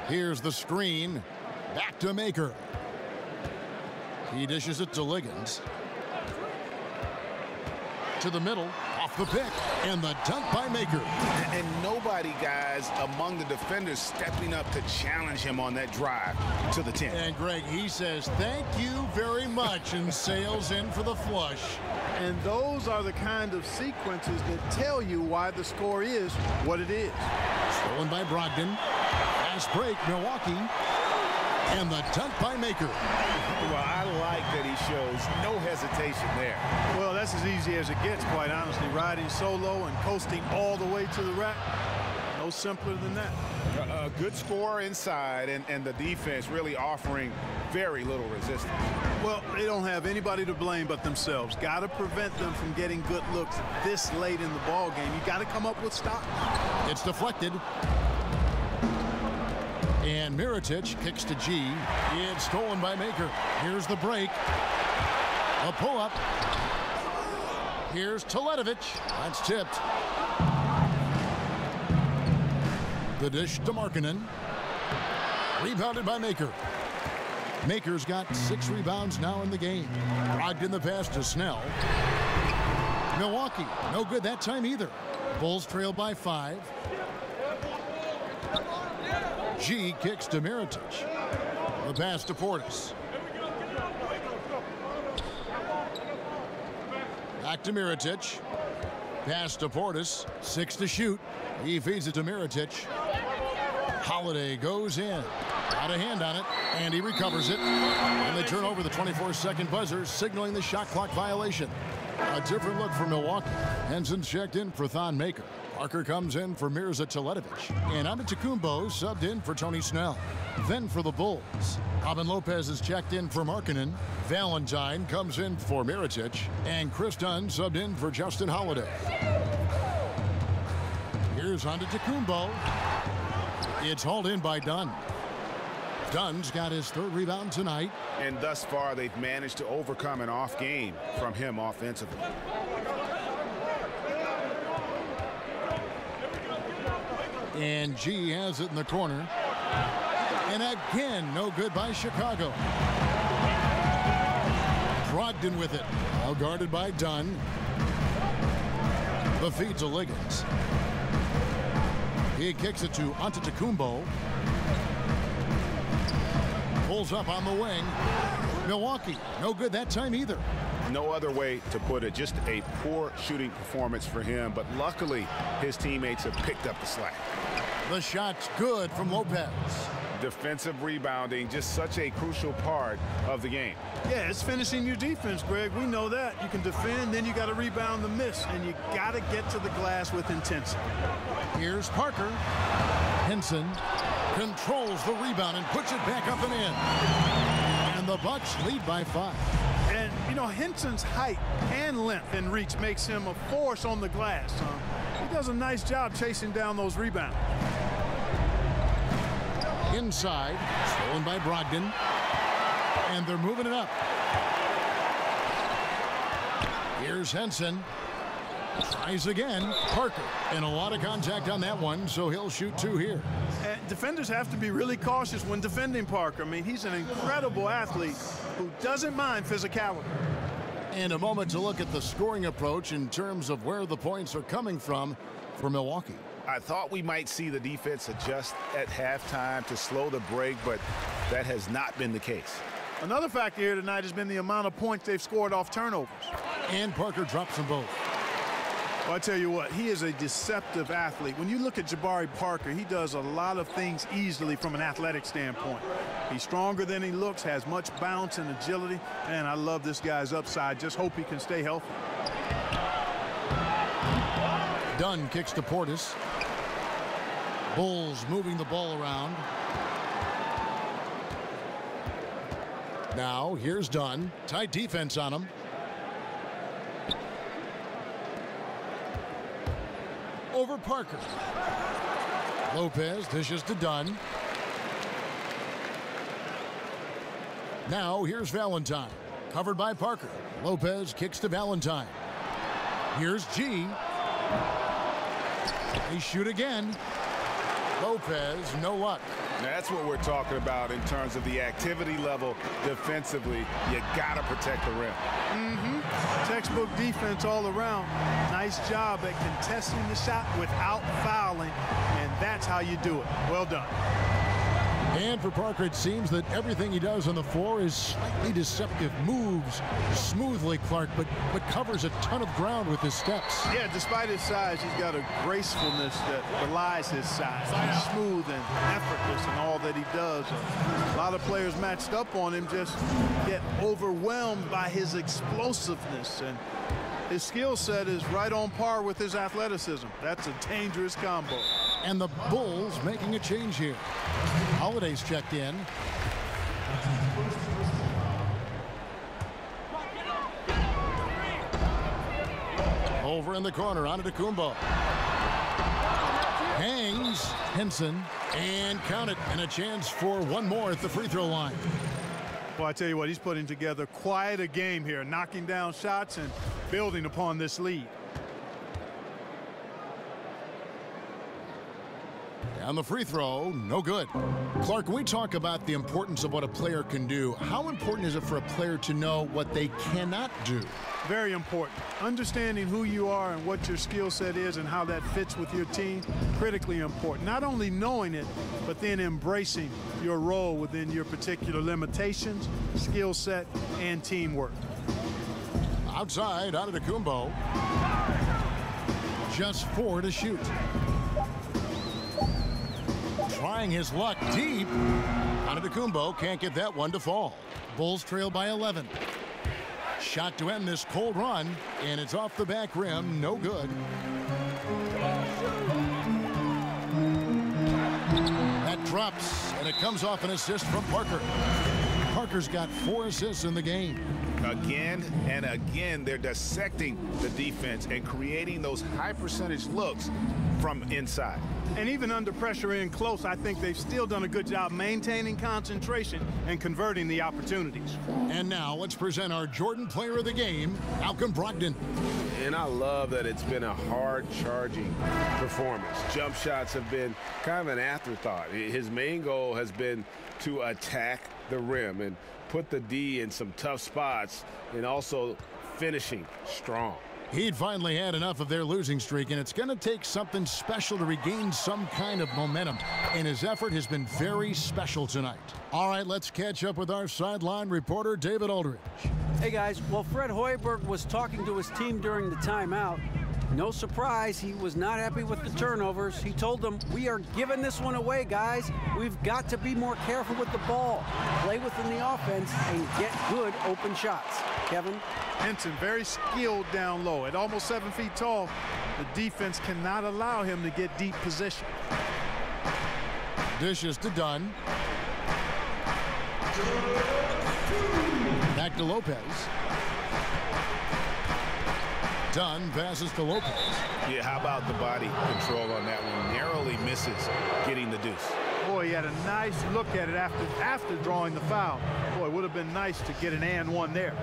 Here's the screen. Back to Maker. He dishes it to Liggins. To the middle. Off the pick. And the dunk by Maker. And nobody, guys, among the defenders stepping up to challenge him on that drive to the 10. And Greg, he says, thank you very much, and sails in for the flush. And those are the kind of sequences that tell you why the score is what it is. Stolen by Brogdon. Fast break, Milwaukee. And the dunk by Maker. Well, I like that he shows no hesitation there. Well, that's as easy as it gets, quite honestly. Riding solo and coasting all the way to the rack. No simpler than that. A good score inside, and the defense really offering very little resistance. Well, they don't have anybody to blame but themselves. Got to prevent them from getting good looks this late in the ball game. You got to come up with stops. It's deflected. And Mirotic kicks to G. It's stolen by Maker. Here's the break. A pull-up. Here's Teletovic. That's tipped. The dish to Markkanen. Rebounded by Maker. Maker's got 6 rebounds now in the game. Brogdon the pass to Snell. Milwaukee, no good that time either. Bulls trail by 5. G kicks to Mirotic. The pass to Portis. Back to Mirotic. Pass to Portis. 6 to shoot. He feeds it to Mirotic. Holiday goes in. Got a hand on it, and he recovers it. And they turn over the 24-second buzzer, signaling the shot clock violation. A different look for Milwaukee. Henson's checked in for Thon Maker. Parker comes in for Mirza Teletovic. And Antetokounmpo subbed in for Tony Snell. Then for the Bulls, Robin Lopez is checked in for Markkanen. Valentine comes in for Mirotic. And Chris Dunn subbed in for Justin Holiday. Here's Antetokounmpo. It's hauled in by Dunn. Dunn's got his 3rd rebound tonight. And thus far, they've managed to overcome an off game from him offensively. And G has it in the corner. And again, no good by Chicago. Brogdon with it. Well guarded by Dunn. The feed to Liggins. He kicks it to Antetokounmpo. Pulls up on the wing. Milwaukee, no good that time either. No other way to put it. Just a poor shooting performance for him. But luckily, his teammates have picked up the slack. The shot's good from Lopez. Defensive rebounding, just such a crucial part of the game. Yeah, it's finishing your defense, Greg. We know that. You can defend, then you got to rebound the miss, and you got to get to the glass with intensity. Here's Parker. Henson controls the rebound and puts it back up and in. And the Bucks lead by 5. And, you know, Henson's height and length and reach makes him a force on the glass. He does a nice job chasing down those rebounds. Inside, stolen by Brogdon. And they're moving it up. Here's Henson. Tries again. Parker. And a lot of contact on that one, so he'll shoot 2 here. And defenders have to be really cautious when defending Parker. I mean, he's an incredible athlete who doesn't mind physicality. And a moment to look at the scoring approach in terms of where the points are coming from for Milwaukee. I thought we might see the defense adjust at halftime to slow the break, but that has not been the case. Another factor here tonight has been the amount of points they've scored off turnovers. And Parker drops them both. Well, I tell you what, he is a deceptive athlete. When you look at Jabari Parker, he does a lot of things easily from an athletic standpoint. He's stronger than he looks, has much bounce and agility, and I love this guy's upside. Just hope he can stay healthy. Dunn kicks to Portis. Bulls moving the ball around. Now here's Dunn. Tight defense on him. Over Parker. Lopez dishes to Dunn. Now here's Valentine. Covered by Parker. Lopez kicks to Valentine. Here's G. They shoot again. Lopez, no luck. That's what we're talking about in terms of the activity level defensively. You got to protect the rim. Textbook defense all around. Nice job at contesting the shot without fouling, and that's how you do it. Well done. And for Parker, it seems that everything he does on the floor is slightly deceptive. Moves smoothly, Clark, but covers a ton of ground with his steps. Yeah, despite his size, he's got a gracefulness that belies his size. He's smooth and effortless in all that he does. A lot of players matched up on him just get overwhelmed by his explosiveness, and his skill set is right on par with his athleticism. That's a dangerous combo. And the Bulls making a change here. Holiday's checked in. Over in the corner, Antetokounmpo. Hangs, Henson, and count it, and a chance for one more at the free throw line. Well, I tell you what, he's putting together quite a game here, knocking down shots and building upon this lead. And the free throw, no good. Clark, when we talk about the importance of what a player can do, how important is it for a player to know what they cannot do? Very important. Understanding who you are and what your skill set is and how that fits with your team, critically important. Not only knowing it, but then embracing your role within your particular limitations, skill set, and teamwork. Outside, Antetokounmpo. Just 4 to shoot. Trying his luck deep. Antetokounmpo can't get that one to fall. Bulls trail by 11. Shot to end this cold run, and it's off the back rim. No good. That drops, and it comes off an assist from Parker. Parker's got 4 assists in the game. Again and again, they're dissecting the defense and creating those high percentage looks from inside. And even under pressure in close, I think they've still done a good job maintaining concentration and converting the opportunities. And now let's present our Jordan Player of the Game, Malcolm Brogdon. And I love that it's been a hard-charging performance. Jump shots have been kind of an afterthought. His main goal has been to attack the rim and put the D in some tough spots, and also finishing strong. He'd finally had enough of their losing streak, and it's going to take something special to regain some kind of momentum. And his effort has been very special tonight. All right, let's catch up with our sideline reporter, David Aldridge. Hey, guys. Well, Fred Hoiberg was talking to his team during the timeout. No surprise, he was not happy with the turnovers. He told them, we are giving this one away, guys. We've got to be more careful with the ball, play within the offense, and get good open shots. Kevin? Henson, very skilled down low. At almost 7 feet tall, the defense cannot allow him to get deep position. Dishes to Dunn. Back to Lopez. Dunn passes to Lopez. Yeah, how about the body control on that one? Narrowly misses getting the deuce. Boy, he had a nice look at it after drawing the foul. Boy, it would have been nice to get an and one there.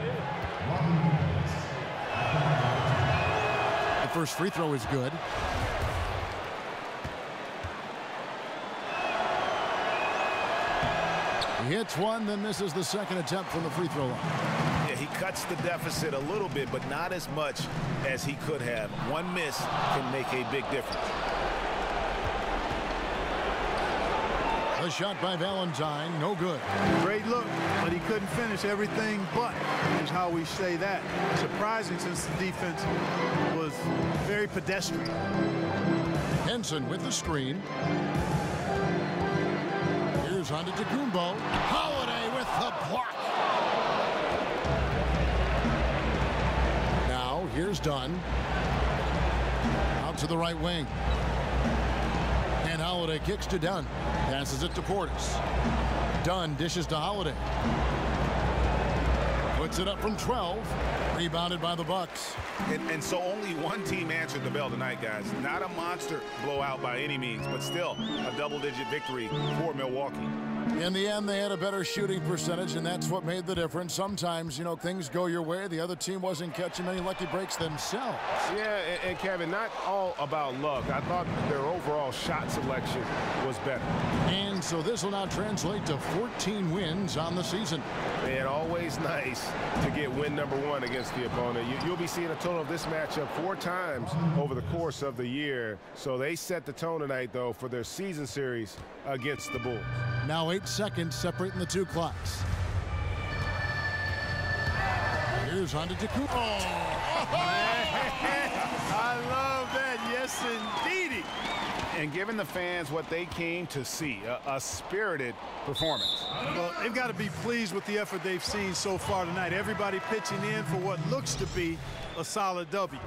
The first free throw is good. He hits one, then misses the second attempt from the free throw line. Yeah, he cuts the deficit a little bit, but not as much as he could have. One miss can make a big difference. A shot by Valentine, no good. Great look, but he couldn't finish everything but, is how we say that. Surprising since the defense was very pedestrian. Henson with the screen. Here's Antetokounmpo. Holiday with the block. Now here's Dunn. Out to the right wing. And Holiday kicks to Dunn. Passes it to Portis. Dunn dishes to Holiday. Puts it up from 12. Rebounded by the Bucks. And so only one team answered the bell tonight, guys. Not a monster blowout by any means, but still a double-digit victory for Milwaukee. In the end, they had a better shooting percentage, and that's what made the difference. Sometimes, you know, things go your way. The other team wasn't catching many lucky breaks themselves. Yeah, and Kevin, not all about luck. I thought their overall shot selection was better. And so this will now translate to 14 wins on the season. Man, always nice to get win number 1 against the opponent. You'll be seeing a total of this matchup 4 times over the course of the year. So they set the tone tonight, though, for their season series against the Bulls. Now 8 seconds separating the 2 clocks. Here's Antetokounmpo. I love that. Yes, indeedy. And giving the fans what they came to see, a spirited performance. Well, they've got to be pleased with the effort they've seen so far tonight. Everybody pitching in for what looks to be a solid W.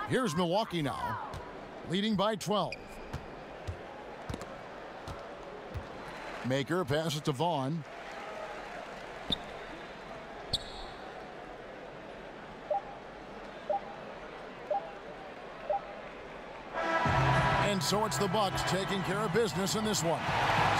Here's Milwaukee now, leading by 12. Maker passes to Vaughn. And so it's the Bucks taking care of business in this one.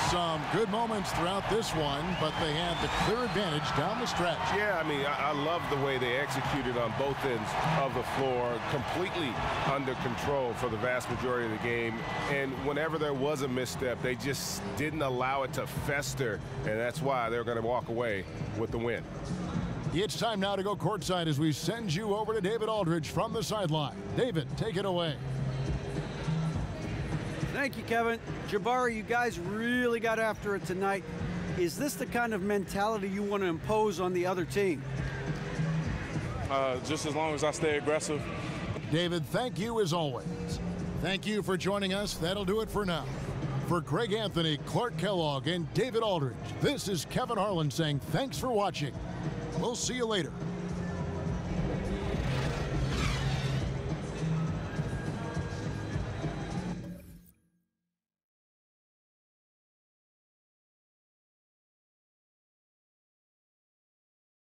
Some good moments throughout this one, but they had the clear advantage down the stretch. Yeah, I mean, I love the way they executed on both ends of the floor, completely under control for the vast majority of the game. And whenever there was a misstep, they just didn't allow it to fester, and that's why they're going to walk away with the win. It's time now to go courtside as we send you over to David Aldridge from the sideline. David, take it away. Thank you, Kevin. Jabari, you guys really got after it tonight. Is this the kind of mentality you want to impose on the other team? Just as long as I stay aggressive. David, thank you as always. Thank you for joining us. That'll do it for now. For Greg Anthony, Clark Kellogg, and David Aldridge, this is Kevin Harlan saying thanks for watching. We'll see you later.